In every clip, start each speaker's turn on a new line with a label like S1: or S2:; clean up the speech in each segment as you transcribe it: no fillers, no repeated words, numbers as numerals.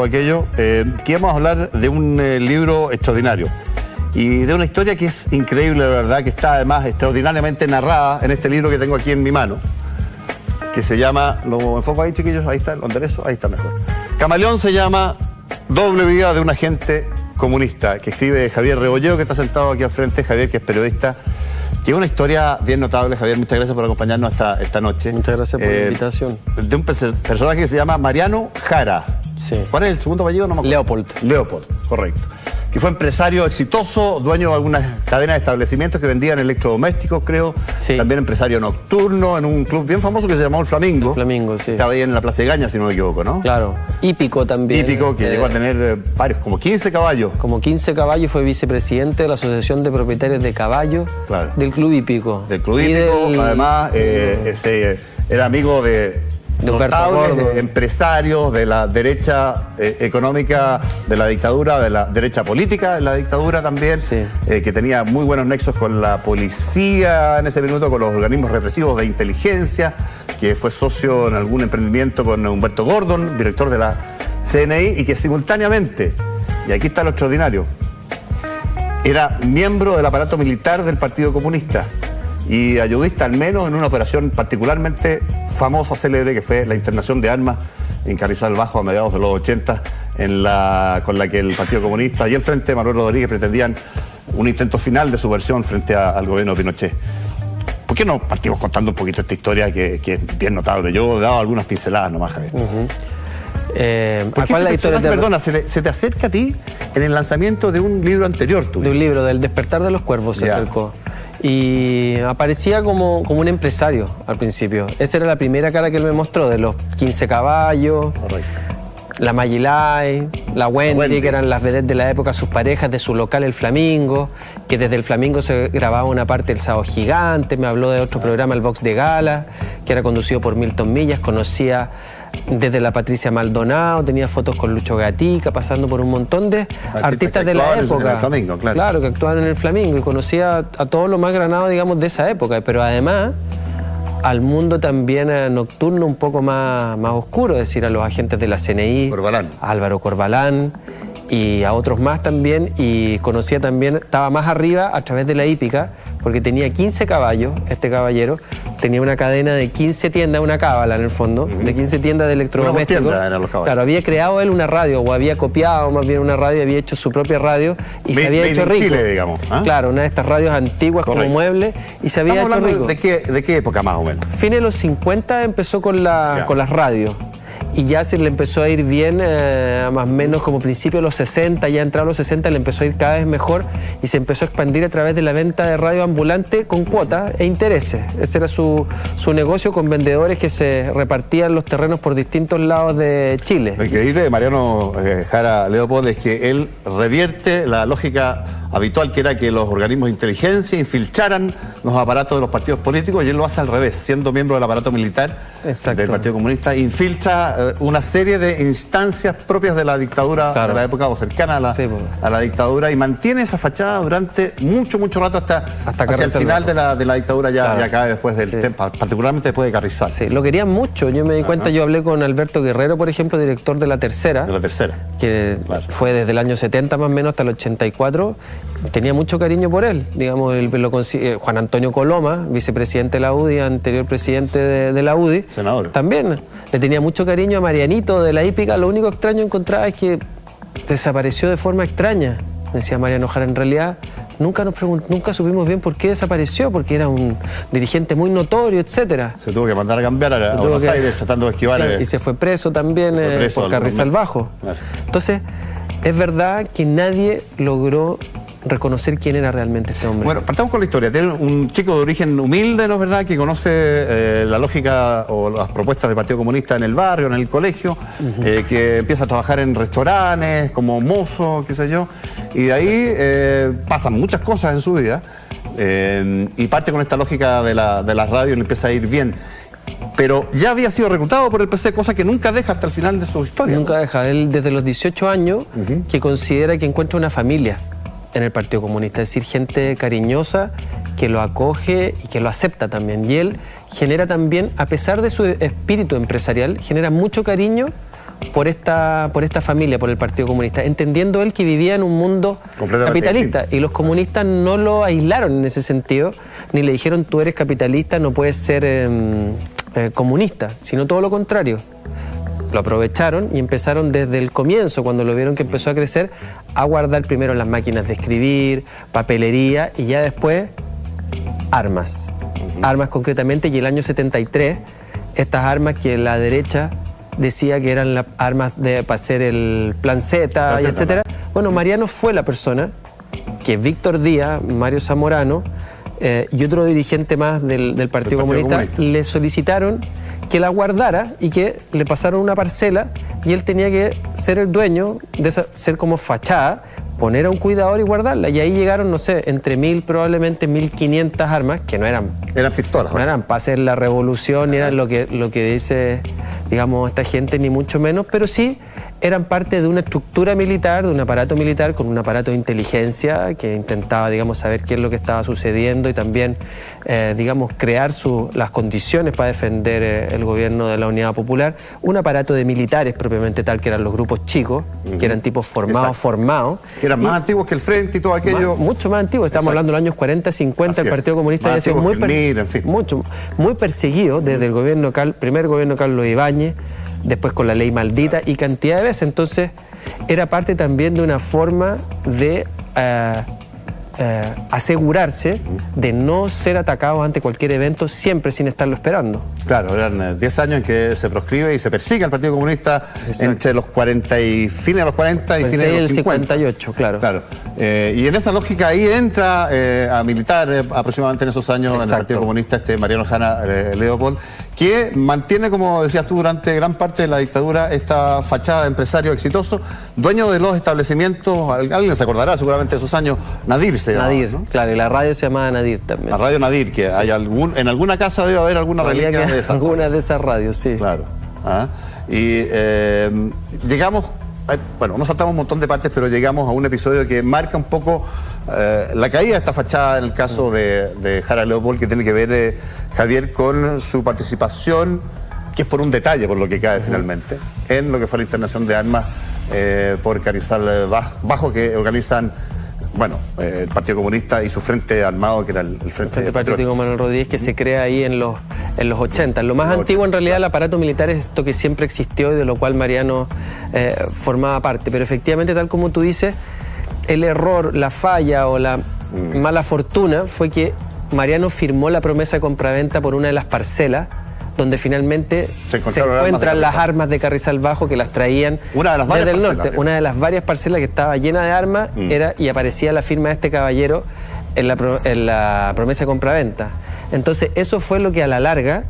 S1: Aquello, que íbamos a hablar de un libro extraordinario y de una historia que es increíble, la verdad, que está además extraordinariamente narrada en este libro que tengo aquí en mi mano, que se llama, ¿lo enfoco ahí, chiquillos? Ahí está, lo enderezo, ahí está mejor. Camaleón se llama Doble vida de un agente comunista, que escribe Javier Rebolledo, que está sentado aquí al frente. Javier, que es periodista, que es una historia bien notable. Javier, muchas gracias por acompañarnos esta noche.
S2: Muchas gracias por la invitación.
S1: De un personaje que se llama Mariano Jara.
S2: Sí.
S1: ¿Cuál es el segundo apellido? No me acuerdo.
S2: Leopold.
S1: Leopold, correcto. Que fue empresario exitoso, dueño de algunas cadenas de establecimientos que vendían electrodomésticos, creo.
S2: Sí.
S1: También empresario nocturno en un club bien famoso que se llamó El Flamingo.
S2: El Flamingo, sí.
S1: Estaba ahí en la Plaza de Gaña, si no me equivoco, ¿no?
S2: Claro. Hípico también.
S1: Hípico, que llegó a tener varios, como 15 caballos.
S2: Como 15 caballos, fue vicepresidente de la Asociación de Propietarios de Caballos,
S1: claro,
S2: del Club Hípico.
S1: Del Club Hípico, además, era amigo de notables empresarios de la derecha económica de la dictadura, de la derecha política de la dictadura también,
S2: sí,
S1: que tenía muy buenos nexos con la policía en ese minuto, con los organismos represivos de inteligencia, que fue socio en algún emprendimiento con Humberto Gordon, director de la CNI, y que simultáneamente, y aquí está lo extraordinario, era miembro del aparato militar del Partido Comunista y ayudista al menos en una operación particularmente famosa, célebre, que fue la internación de armas en Carrizal Bajo a mediados de los 80, con la que el Partido Comunista y el Frente de Manuel Rodríguez pretendían un intento final de subversión frente al gobierno de Pinochet. ¿Por qué no partimos contando un poquito esta historia que es bien notable? Yo he dado algunas pinceladas nomás, Javier.
S2: ¿Cuál es la historia?
S1: Perdona, se te acerca a ti en el lanzamiento de un libro anterior tuyo.
S2: De un libro, del Despertar de los Cuervos, se acercó. Y aparecía como un empresario al principio. Esa era la primera cara que él me mostró, de los 15 caballos, correcto, la Magilay, la Wendy, que eran las vedettes de la época, sus parejas, de su local El Flamingo, que desde El Flamingo se grababa una parte del Sábado Gigante. Me habló de otro programa, el Vox de Gala, que era conducido por Milton Millas. Conocía desde la Patricia Maldonado, tenía fotos con Lucho Gatica, pasando por un montón de artistas de la época.
S1: En el Flamingo, claro.
S2: Claro, que actuaban en El Flamingo, y conocía a todos los más granados, digamos, de esa época. Pero además al mundo también nocturno un poco más oscuro, es decir, a los agentes de la CNI,
S1: Corbalán,
S2: a Álvaro Corbalán y a otros más también, y conocía también, estaba más arriba a través de la hípica, porque tenía 15 caballos, este caballero, tenía una cadena de 15 tiendas, una cábala en el fondo, de 15 tiendas de electrodomésticos. Claro, había creado él una radio, o había copiado más bien una radio, había hecho su propia radio y se había hecho rico.
S1: Chile, digamos. ¿Ah?
S2: Claro, una de estas radios antiguas, correcto, como mueble, y se había hecho rico.
S1: ¿De qué época más o menos?
S2: Fines de los 50 empezó con las radios. Y ya se le empezó a ir bien, más o menos como principio de los 60, ya entrado a los 60 le empezó a ir cada vez mejor y se empezó a expandir a través de la venta de radio ambulante con cuotas e intereses. Ese era su negocio, con vendedores que se repartían los terrenos por distintos lados de Chile. Lo
S1: increíble de Mariano Jara Leopold es que él revierte la lógica habitual, que era que los organismos de inteligencia infiltraran los aparatos de los partidos políticos, y él lo hace al revés, siendo miembro del aparato militar, exacto, del Partido Comunista, infiltra una serie de instancias propias de la dictadura, claro, de la época, o cercana a la dictadura, y mantiene esa fachada durante mucho rato hasta hacia el final de la dictadura, ya acá después del tiempo, particularmente después de Carrizal.
S2: Sí, lo querían mucho. Yo me di cuenta, yo hablé con Alberto Guerrero, por ejemplo, director de La Tercera. De La Tercera. Que fue desde el año 70 más o menos hasta el 84. Tenía mucho cariño por él, digamos. Juan Antonio Coloma, vicepresidente de la UDI, anterior presidente de la UDI, senador, también le tenía mucho cariño a Marianito de la hípica. Lo único extraño encontraba es que desapareció de forma extraña, decía Mariano Jara. En realidad nunca supimos bien por qué desapareció, porque era un dirigente muy notorio, etcétera. Se tuvo que mandar a cambiar a Buenos Aires tratando de esquivar. Y se fue preso también por Carrizal Bajo. Claro. Entonces, es verdad que nadie logró reconocer quién era realmente este hombre. Bueno, partamos con la historia. Tiene un chico de origen humilde, ¿no es verdad?, que conoce la lógica o las propuestas del Partido Comunista en el barrio, en el colegio, que empieza a trabajar en restaurantes, como mozo, qué sé yo, y de ahí pasan muchas cosas en su vida, y parte con esta lógica de la radio y le empieza a ir bien. Pero ya había sido reclutado por el PC, cosa que nunca deja hasta el final de su historia. Nunca deja. Él desde los 18 años que considera que encuentra una familia en el Partido Comunista, es decir, gente cariñosa que lo acoge y que lo acepta también. Y él genera también, a pesar de su espíritu empresarial, genera mucho cariño por esta familia, por el Partido Comunista, entendiendo él que vivía en un mundo capitalista distinto. Y los comunistas no lo aislaron en ese sentido, ni le dijeron tú eres capitalista, no puedes ser comunista, sino todo lo contrario. Lo aprovecharon y empezaron desde el comienzo, cuando lo vieron que empezó a crecer, a guardar primero las máquinas de escribir, papelería y ya después armas. Armas concretamente, y el año 73, estas armas que la derecha decía que eran las armas para hacer el plan Z, y etcétera. Bueno, Mariano fue la persona que Víctor Díaz, Mario Zamorano y otro dirigente más del Partido Comunista le solicitaron que la guardara y que le pasaron una parcela y él tenía que ser el dueño, de ser como fachada, poner a un cuidador y guardarla. Y ahí llegaron, no sé, entre 1000, probablemente 1500 armas, que no eran...
S1: Eran pistolas.
S2: No eran para hacer la revolución, ni eran lo que dice, digamos, esta gente, ni mucho menos, pero sí eran parte de una estructura militar, de un aparato militar, con un aparato de inteligencia que intentaba, digamos, saber qué es lo que estaba sucediendo y también, digamos, crear las condiciones para defender el gobierno de la Unidad Popular. Un aparato de militares propiamente tal, que eran los grupos chicos, que eran tipos formados.
S1: Que eran más antiguos que el Frente y todo aquello.
S2: Mucho más antiguos, estamos hablando de los años 40, 50, el Partido Comunista había sido muy perseguido desde el primer gobierno de Carlos Ibáñez, después con la ley maldita y cantidad de veces. Entonces era parte también de una forma de asegurarse de no ser atacados ante cualquier evento, siempre sin estarlo esperando.
S1: Claro, eran 10 años en que se proscribe y se persigue al Partido Comunista. Exacto. Entre los 40 y fines de los 40 y fines de los 50.
S2: 58, claro.
S1: Y en esa lógica ahí entra a militar aproximadamente en esos años. Exacto. En el Partido Comunista Mariano Jara Leopold, que mantiene, como decías tú, durante gran parte de la dictadura esta fachada de empresario exitoso, dueño de los establecimientos, alguien se acordará seguramente de esos años, Nadir se llamaba,
S2: Nadir, ¿no? Claro, y la radio se llamaba Nadir también.
S1: La radio Nadir, que hay en alguna casa debe haber alguna reliquia de esas.
S2: Algunas de esas radios, sí.
S1: Claro. Y llegamos, bueno, nos saltamos un montón de partes, pero llegamos a un episodio que marca un poco la caída de esta fachada en el caso de Jara Leopold, que tiene que ver, Javier, con su participación, que es por un detalle, por lo que cae finalmente, en lo que fue la internación de armas por Carrizal Bajo, que organizan, bueno, el Partido Comunista y su frente armado, que era el Frente
S2: Patriótico Manuel Rodríguez, que se crea ahí en los 80. Lo más antiguo, en realidad, el aparato militar es esto que siempre existió y de lo cual Mariano formaba parte. Pero efectivamente, tal como tú dices, el error, la falla o la mala fortuna fue que Mariano firmó la promesa de compraventa por una de las parcelas donde finalmente se encuentran las armas de Carrizal Bajo, que las traían desde el norte. Una de las varias parcelas que estaba llena de armas y aparecía la firma de este caballero en la promesa de compraventa. Entonces eso fue lo que a la larga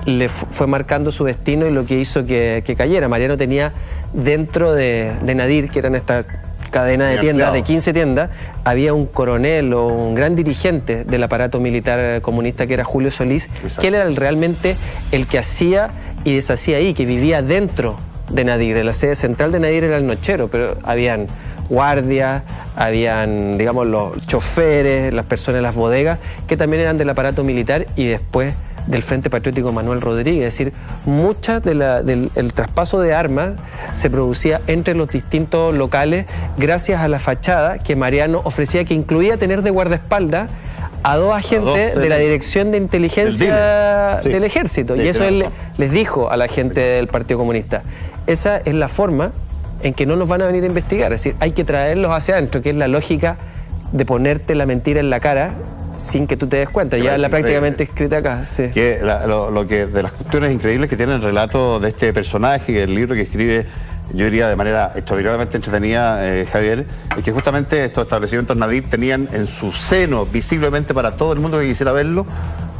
S2: le fue marcando su destino y lo que hizo que cayera. Mariano tenía dentro de Nadir, que eran estas cadena de tiendas, de 15 tiendas, había un coronel o un gran dirigente del aparato militar comunista que era Julio Solís. Exacto. Que él era realmente el que hacía y deshacía ahí, que vivía dentro de Nadir. La sede central de Nadir era el nochero, pero habían guardias, habían, digamos, los choferes, las personas en las bodegas, que también eran del aparato militar y después del Frente Patriótico Manuel Rodríguez. Es decir, muchas del traspaso de armas se producía entre los distintos locales gracias a la fachada que Mariano ofrecía, que incluía tener de guardaespaldas a dos agentes de la Dirección de Inteligencia del Ejército. Y eso él les dijo a la gente del Partido Comunista. Esa es la forma en que no nos van a venir a investigar. Es decir, hay que traerlos hacia adentro, que es la lógica de ponerte la mentira en la cara sin que tú te des cuenta. Ya la prácticamente escrita acá. Sí.
S1: Que lo que de las cuestiones increíbles que tiene el relato de este personaje, el libro que escribe, yo diría de manera extraordinariamente entretenida, Javier, es que justamente estos establecimientos Nadir tenían en su seno, visiblemente para todo el mundo que quisiera verlo,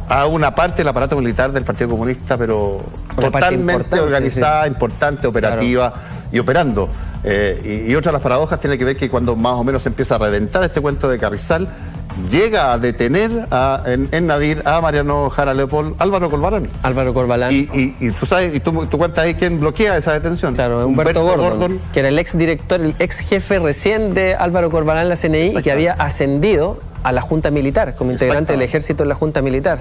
S1: a una parte del aparato militar del Partido Comunista, pero totalmente organizada, importante, operativa, y operando. Y otra de las paradojas tiene que ver que cuando más o menos se empieza a reventar este cuento de Carrizal, llega a detener en Nadir a Mariano Jara Leopold, Álvaro Corbalán.
S2: Álvaro Corbalán.
S1: Y tú sabes, y tú cuentas ahí quién bloquea esa detención.
S2: Claro, Humberto Gordon, que era el ex director, el ex jefe recién de Álvaro Corbalán en la CNI, y que había ascendido a la Junta Militar, como integrante del Ejército en la Junta Militar.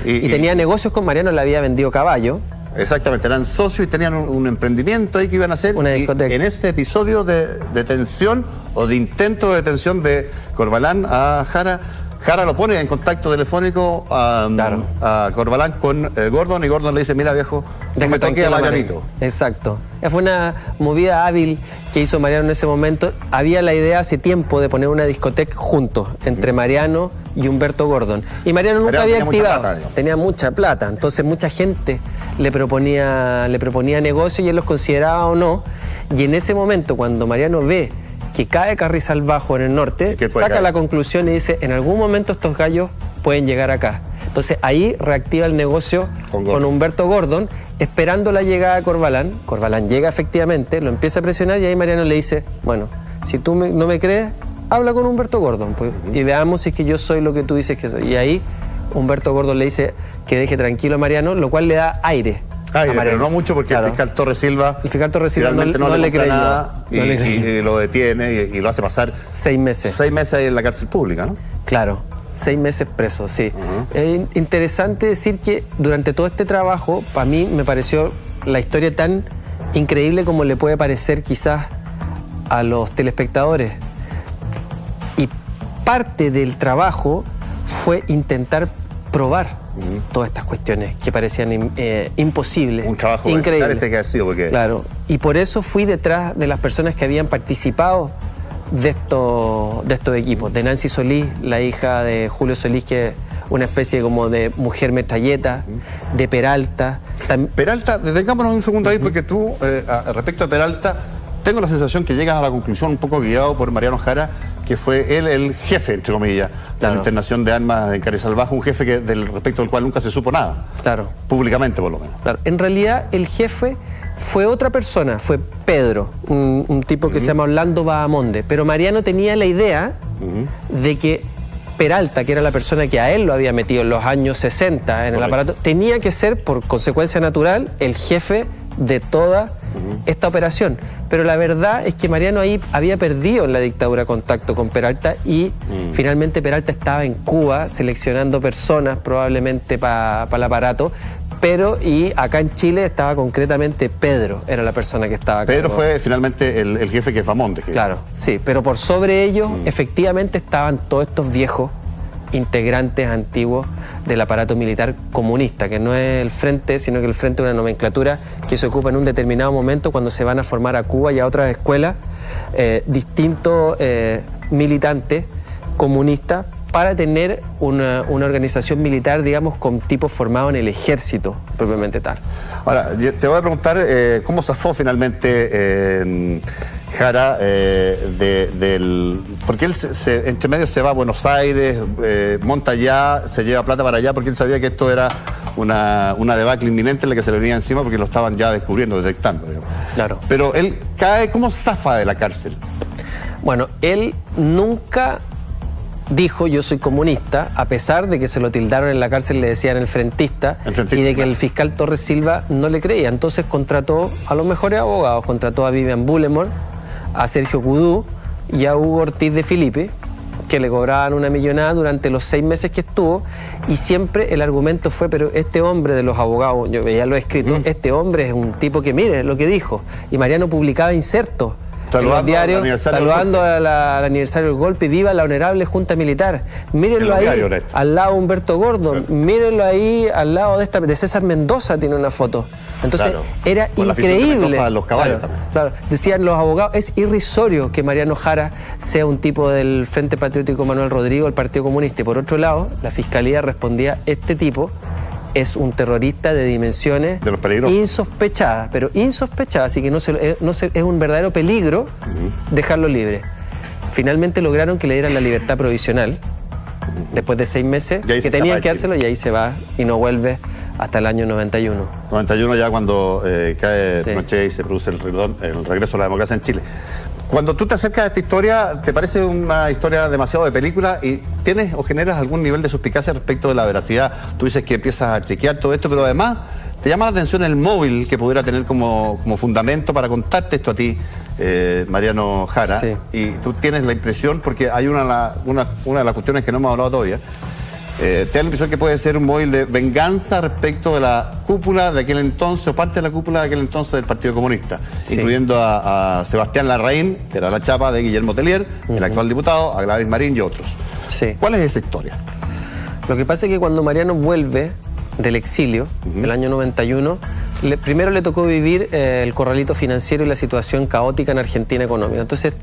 S2: Y tenía negocios con Mariano, le había vendido caballo,
S1: Exactamente, eran socios y tenían un emprendimiento ahí que iban a hacer.
S2: Una discoteca.
S1: Y en este episodio de detención o de intento de detención de Corbalán a Jara, Jara lo pone en contacto telefónico a Corbalán con Gordon, y Gordon le dice: mira, viejo, no me toque a Marianito.
S2: Exacto. Fue una movida hábil que hizo Mariano en ese momento. Había la idea hace tiempo de poner una discoteca juntos entre Mariano y Humberto Gordon. Y Mariano nunca había activado. Tenía mucha plata. Entonces mucha gente le proponía negocio y él los consideraba o no. Y en ese momento, cuando Mariano ve que cae Carrizal Bajo en el norte, saca la conclusión y dice: en algún momento estos gallos pueden llegar acá. Entonces ahí reactiva el negocio con Humberto Gordon, esperando la llegada de Corbalán. Corbalán llega efectivamente, lo empieza a presionar, y ahí Mariano le dice: bueno, si tú no me crees, habla con Humberto Gordon, pues, y veamos si es que yo soy lo que tú dices que soy. Y ahí Humberto Gordon le dice que deje tranquilo a Mariano, lo cual le da aire.
S1: Pero no mucho, porque el fiscal Torres Silva no le creyó nada y lo detiene y lo hace pasar
S2: 6 meses.
S1: 6 meses ahí en la cárcel pública, ¿no?
S2: Claro, 6 meses preso, sí. Es interesante decir que durante todo este trabajo, para mí me pareció la historia tan increíble como le puede parecer quizás a los telespectadores. Y parte del trabajo fue intentar probar todas estas cuestiones que parecían imposibles.
S1: Un trabajo
S2: increíble
S1: que ha sido, porque...
S2: Claro, y por eso fui detrás de las personas que habían participado de estos equipos, de Nancy Solís, la hija de Julio Solís, que es una especie como de mujer metralleta, de Peralta.
S1: Peralta, detengámonos un segundo ahí, porque tú, respecto a Peralta, tengo la sensación que llegas a la conclusión, un poco guiado por Mariano Jara, que fue él el jefe, entre comillas, de la internación de armas en Carrizal Bajo, un jefe respecto del cual nunca se supo nada.
S2: Claro.
S1: Públicamente, por lo menos.
S2: Claro. En realidad, el jefe fue otra persona, fue Pedro, un tipo que se llama Orlando Bahamonde. Pero Mariano tenía la idea de que Peralta, que era la persona que a él lo había metido en los años 60 en el aparato, tenía que ser, por consecuencia natural, el jefe de toda esta operación. Pero la verdad es que Mariano ahí había perdido en la dictadura contacto con Peralta, y finalmente Peralta estaba en Cuba seleccionando personas probablemente para el aparato, y acá en Chile estaba concretamente Pedro, era la persona que estaba acá.
S1: Pedro fue finalmente el jefe, que es Bahamonde.
S2: Claro, sí, pero por sobre ellos efectivamente estaban todos estos viejos integrantes antiguos del aparato militar comunista, que no es el frente, sino que el frente es una nomenclatura que se ocupa en un determinado momento cuando se van a formar a Cuba y a otras escuelas distintos militantes comunistas para tener una organización militar, digamos, con tipos formados en el ejército propiamente tal.
S1: Ahora, te voy a preguntar cómo zafó finalmente Jara porque él entre medio se va a Buenos Aires, monta allá, se lleva plata para allá, porque él sabía que esto era una debacle inminente en la que se le venía encima, porque lo estaban ya descubriendo, detectando, digamos.
S2: Claro.
S1: Pero él cae, ¿cómo zafa de la cárcel?
S2: Bueno, él nunca dijo yo soy comunista, a pesar de que se lo tildaron en la cárcel, le decían el frentista, y de que el fiscal Torres Silva no le creía. Entonces contrató a los mejores abogados, contrató a Vivian Bullemore, a Sergio Cudú y a Hugo Ortiz de Filipe, que le cobraban una millonada durante los 6 meses que estuvo, y siempre el argumento fue: pero este hombre, de los abogados, yo veía lo escrito, este hombre es un tipo que, mire lo que dijo, y Mariano publicaba insertos en los diarios, saludando al aniversario del golpe: viva la honorable Junta Militar, mírenlo ahí, al lado de Humberto Gordon, mírenlo ahí, al lado de César Mendoza tiene una foto. Entonces era increíble.
S1: Los caballos
S2: claro, decían los abogados, es irrisorio que Mariano Jara sea un tipo del Frente Patriótico Manuel Rodrigo, el Partido Comunista. Y por otro lado, la Fiscalía respondía: este tipo es un terrorista de dimensiones insospechadas, pero insospechadas, así que es un verdadero peligro dejarlo libre. Finalmente lograron que le dieran la libertad provisional, después de 6 meses, que tenían que dárselo, y ahí se va y no vuelve hasta el año 91.
S1: 91 ya cuando cae Pinochet y se produce el regreso a la democracia en Chile. Cuando tú te acercas a esta historia, ¿te parece una historia demasiado de película y tienes o generas algún nivel de suspicacia respecto de la veracidad? Tú dices que empiezas a chequear todo esto, pero además te llama la atención el móvil que pudiera tener como fundamento para contarte esto a ti, Mariano Jara. Y tú tienes la impresión, porque hay una de las cuestiones que no hemos hablado todavía, te da la impresión que puede ser un móvil de venganza respecto de la cúpula de aquel entonces, o parte de la cúpula de aquel entonces del Partido Comunista, incluyendo a Sebastián Larraín, que era la chapa de Guillermo Tellier, el actual diputado, a Gladys Marín y otros. ¿Cuál es esa historia?
S2: Lo que pasa es que cuando Mariano vuelve del exilio, el año 91, primero le tocó vivir el corralito financiero y la situación caótica en Argentina económica. Entonces,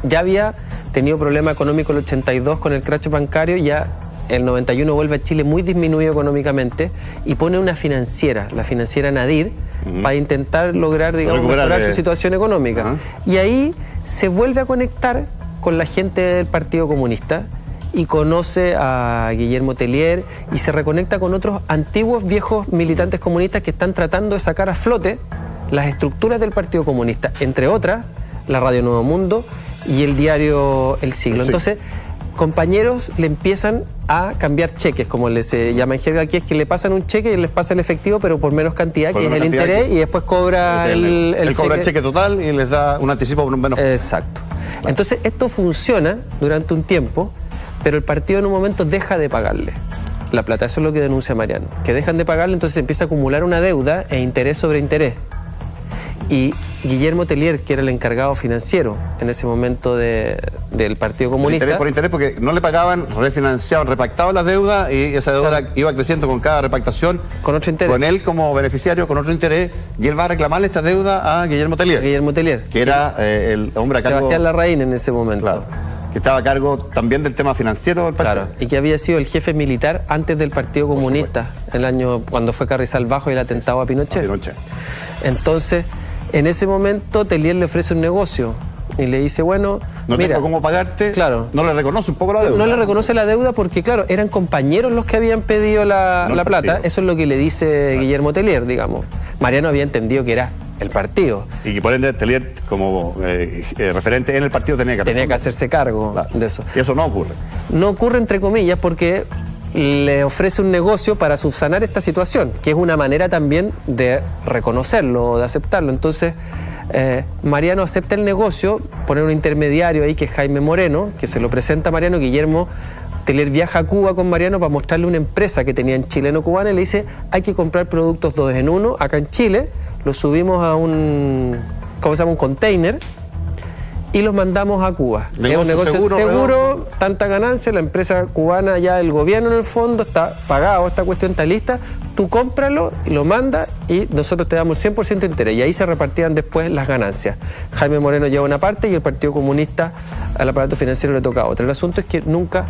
S2: ya había tenido problema económico el 82 con el crash bancario, ya el 91 vuelve a Chile muy disminuido económicamente y pone una financiera, la financiera Nadir, para intentar lograr, digamos, mejorar su situación económica. Y ahí se vuelve a conectar con la gente del Partido Comunista y conoce a Guillermo Tellier y se reconecta con otros antiguos viejos militantes comunistas que están tratando de sacar a flote las estructuras del Partido Comunista, entre otras, la Radio Nuevo Mundo y el diario El Siglo. Entonces, compañeros le empiezan a cambiar cheques, como les llama en jerga aquí, es que le pasan un cheque y les pasa el efectivo, pero por menos cantidad, que es el interés, y después cobra el cheque.
S1: Cobra el cheque total y les da un anticipo por un menos.
S2: Exacto. Entonces, esto funciona durante un tiempo, pero el partido en un momento deja de pagarle la plata. Eso es lo que denuncia Mariano, que dejan de pagarle, entonces empieza a acumular una deuda e interés sobre interés. Y Guillermo Tellier, que era el encargado financiero en ese momento del Partido Comunista...
S1: Interés por interés, porque no le pagaban, refinanciaban, repactaban la deuda y esa deuda iba creciendo con cada repactación.
S2: Con otro interés.
S1: Con él como beneficiario, con otro interés, y él va a reclamarle esta deuda a Guillermo Tellier.
S2: Guillermo Tellier.
S1: Que era el hombre a cargo...
S2: Sebastián Larraín en ese momento.
S1: Claro, que estaba a cargo también del tema financiero del partido.
S2: Claro, y que había sido el jefe militar antes del Partido Comunista, el año cuando fue Carrizal Bajo y el atentado a Pinochet. Entonces, en ese momento Tellier le ofrece un negocio y le dice, bueno,
S1: no
S2: mira,
S1: tengo cómo pagarte.
S2: Claro.
S1: No le reconoce un poco la deuda.
S2: No le reconoce la deuda porque, claro, eran compañeros los que habían pedido la plata. Eso es lo que le dice Guillermo Tellier, digamos. Mariano había entendido que era el partido.
S1: Y que por ende Tellier, como referente en el partido, tenía que
S2: hacerse cargo de eso.
S1: Y eso no ocurre.
S2: No ocurre, entre comillas, porque le ofrece un negocio para subsanar esta situación, que es una manera también de reconocerlo, de aceptarlo. Entonces, Mariano acepta el negocio, pone un intermediario ahí que es Jaime Moreno, que se lo presenta a Mariano. Guillermo Tellier viaja a Cuba con Mariano para mostrarle una empresa que tenían chileno-cubana y le dice, hay que comprar productos 2 en 1 acá en Chile, los subimos a un container y los mandamos a Cuba. Es un negocio seguro, tanta ganancia, la empresa cubana, ya el gobierno en el fondo está pagado, esta cuestión está lista, tú cómpralo y lo mandas y nosotros te damos el 100% de interés. Y ahí se repartían después las ganancias. Jaime Moreno lleva una parte y el Partido Comunista al aparato financiero le toca otra. El asunto es que nunca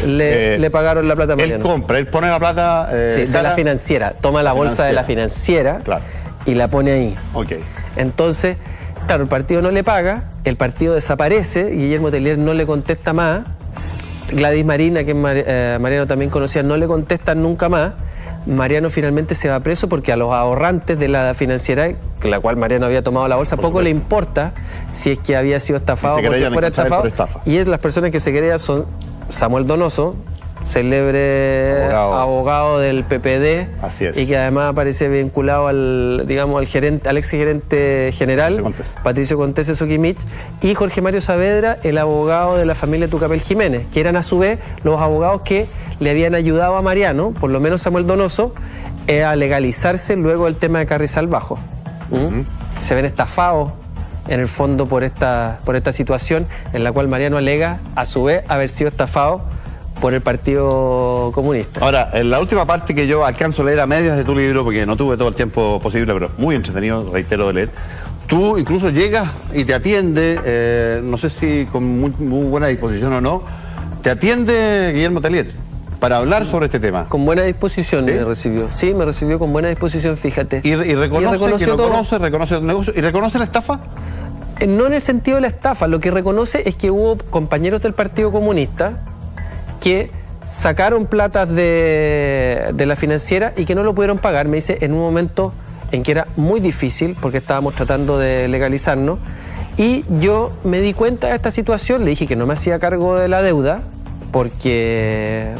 S2: le pagaron la plata a Mariano.
S1: Él compra, él pone la plata...
S2: de la financiera, toma la bolsa de la financiera y la pone ahí. Entonces... Claro, el partido no le paga, el partido desaparece, Guillermo Tellier no le contesta más, Gladys Marín, a quien Mariano también conocía, no le contestan nunca más. Mariano finalmente se va preso porque a los ahorrantes de la financiera, con la cual Mariano había tomado la bolsa, poco le importa si es que había sido estafado o porque fuera estafado. Y las personas que se querían son Samuel Donoso, célebre abogado del PPD, y que además aparece vinculado al ex gerente general Patricio Contese Soquimich, y Jorge Mario Saavedra, el abogado de la familia Tucapel Jiménez, que eran a su vez los abogados que le habían ayudado a Mariano, por lo menos Samuel Donoso, a legalizarse luego del tema de Carrizal Bajo. Se ven estafados en el fondo por esta situación en la cual Mariano alega a su vez haber sido estafado por el Partido Comunista.
S1: Ahora, en la última parte que yo alcanzo a leer a medias de tu libro, porque no tuve todo el tiempo posible, pero muy entretenido, reitero, de leer, tú incluso llegas y te atiende, no sé si con muy buena disposición o no, te atiende Guillermo Tellier para hablar sobre este tema.
S2: Con buena disposición me recibió. Sí, me recibió con buena disposición, fíjate.
S1: ¿Y reconoce que lo reconoce el negocio y reconoce la estafa?
S2: No en el sentido de la estafa, lo que reconoce es que hubo compañeros del Partido Comunista que sacaron platas de la financiera y que no lo pudieron pagar. Me dice, en un momento en que era muy difícil, porque estábamos tratando de legalizarnos, y yo me di cuenta de esta situación, le dije que no me hacía cargo de la deuda, porque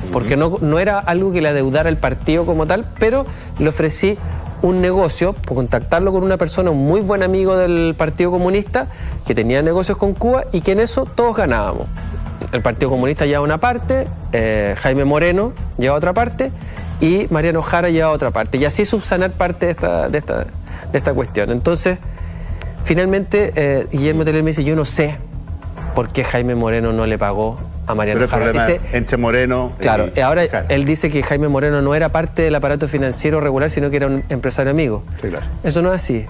S2: no era algo que le adeudara el partido como tal, pero le ofrecí un negocio, por contactarlo con una persona, un muy buen amigo del Partido Comunista, que tenía negocios con Cuba, y que en eso todos ganábamos. el Partido Comunista lleva una parte, Jaime Moreno lleva otra parte y Mariano Jara lleva otra parte. Y así subsanar parte de esta cuestión. Entonces, finalmente, Guillermo Teler me dice, yo no sé por qué Jaime Moreno no le pagó a Mariano Jara.
S1: Entre Moreno
S2: claro, ahora él dice que Jaime Moreno no era parte del aparato financiero regular, sino que era un empresario amigo.
S1: Sí, claro.
S2: Eso no es así.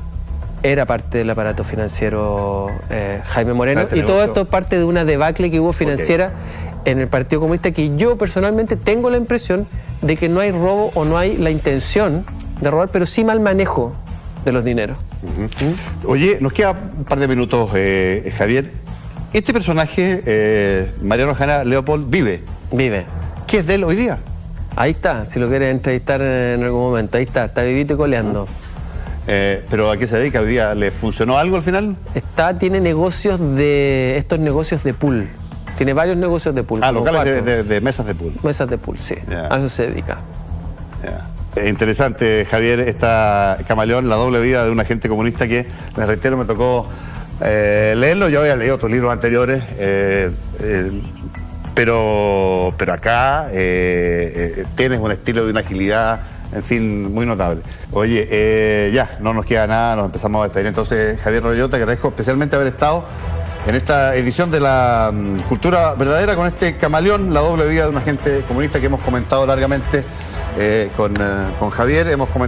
S2: Era parte del aparato financiero Jaime Moreno, y todo esto es parte de una debacle que hubo financiera en el Partido Comunista, que yo personalmente tengo la impresión de que no hay robo o no hay la intención de robar, pero sí mal manejo de los dineros.
S1: Oye, nos queda un par de minutos, Javier. Este personaje, Mariano Jara Leopold, vive. ¿Qué es de él hoy día?
S2: Ahí está, si lo quieres entrevistar en algún momento. Ahí está vivito y coleando.
S1: ¿Pero a qué se dedica hoy día? ¿Le funcionó algo al final?
S2: Tiene estos negocios de pool. Tiene varios negocios de pool.
S1: Locales de mesas de pool.
S2: Mesas de pool, sí. A eso se dedica.
S1: Interesante, Javier, esta Camaleón, la doble vida de un agente comunista que, les reitero, me tocó leerlo. Yo había leído tus libros anteriores, pero acá tienes un estilo de una agilidad, en fin, muy notable. Oye, ya, no nos queda nada, nos empezamos a despedir. Entonces, Javier Royo, te agradezco especialmente haber estado en esta edición de la Cultura Verdadera con este Camaleón, la doble vida de un agente comunista que hemos comentado largamente con Javier. Hemos comentado